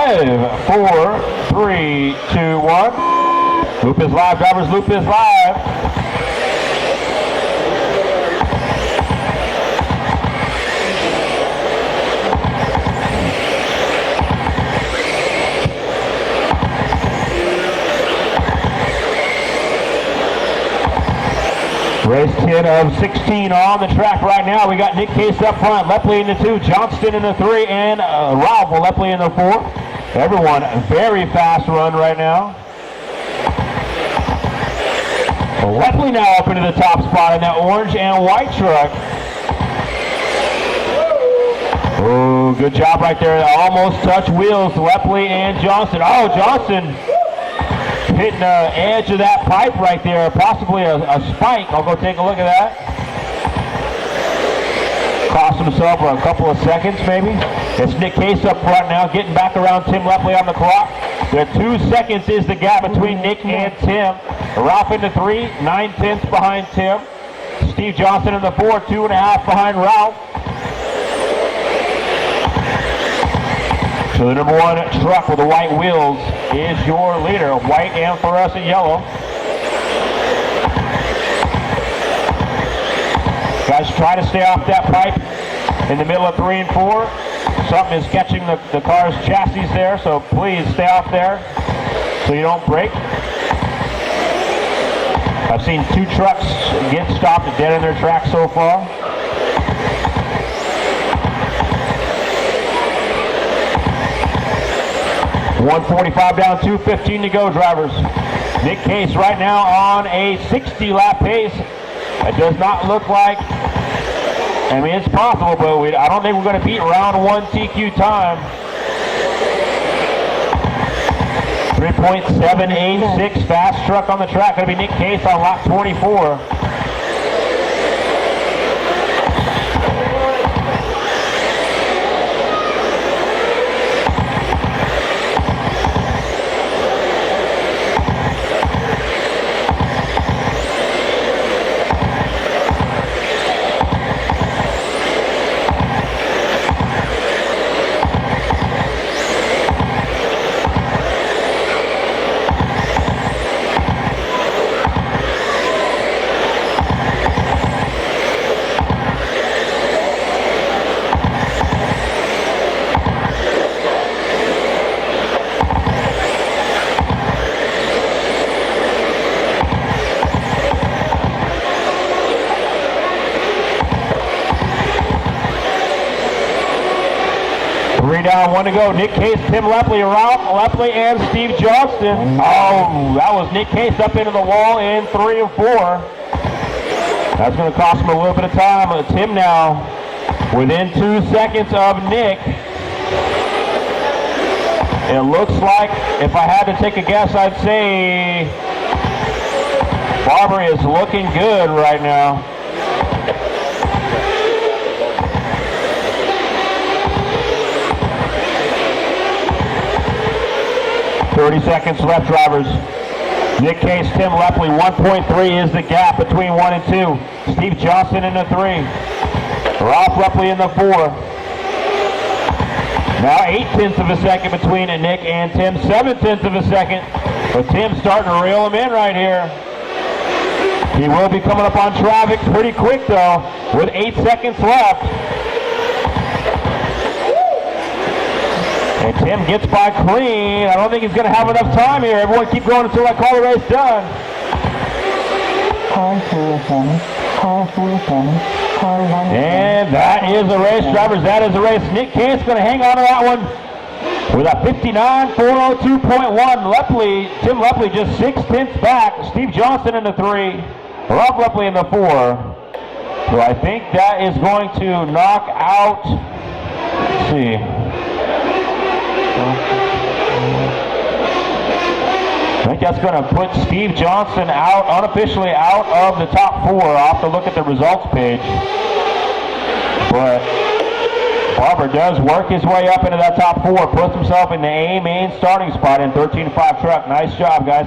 5, 4, 3, 2, 1. Loop is live, drivers, loop is live. Race 10 of 16 on the track right now. We got Nick Case up front, Lepley in the 2, Johnston in the 3, and Ralph Lepley in the 4. Everyone, very fast run right now. Lepley now up into the top spot in that orange and white truck. Oh, good job right there. Almost touch wheels, Lepley and Johnston. Oh, Johnston hitting the edge of that pipe right there, possibly a spike. I'll go take a look at that. Cost himself a couple of seconds maybe. It's Nick Case up front now, getting back around Tim Lepley on the clock. The 2 seconds is the gap between Nick and Tim. Ralph in the 3, 9/10 behind Tim. Steve Johnson in the 4, 2.5 behind Ralph. So the number 1 truck with the white wheels is your leader, white and fluorescent yellow. Guys, try to stay off that pipe in the middle of 3 and 4. Something is catching the car's chassis there, so please stay off there so you don't break. I've seen 2 trucks get stopped dead in their tracks so far. .145 down, 2:15 to go, drivers. Nick Case right now on a 60-lap pace. It does not look like, I mean, it's possible, but I don't think we're going to beat round 1 TQ time. 3.786 fast truck on the track. Going to be Nick Case on lap 24. Down, 1 to go. Nick Case, Tim Lepley, Ralph Lepley, and Steve Johnston. Oh, that was Nick Case up into the wall in 3 and 4. That's going to cost him a little bit of time. Tim now within 2 seconds of Nick. It looks like, if I had to take a guess, I'd say Barber is looking good right now. 30 seconds left, drivers. Nick Case, Tim Lepley, 1.3 is the gap between 1 and 2. Steve Johnson in the 3. Ralph Lepley in the 4. Now 0.8 of a second between Nick and Tim. 0.7 of a second. But Tim's starting to reel him in right here. He will be coming up on traffic pretty quick though, with 8 seconds left. And Tim gets by clean. I don't think he's going to have enough time here. Everyone keep going until I call the race done. And that is a race, drivers. That is a race. Nick Case going to hang on to that one with a 59.402.1. Tim Lepley just 6/10 back. Steve Johnson in the 3. Rob Lepley in the 4. So I think that is going to knock out, let's see. I think that's going to put Steve Johnson out, unofficially out of the top 4. I'll have to look at the results page. But Barber does work his way up into that top 4, puts himself in the A main starting spot in 13.5 truck. Nice job, guys.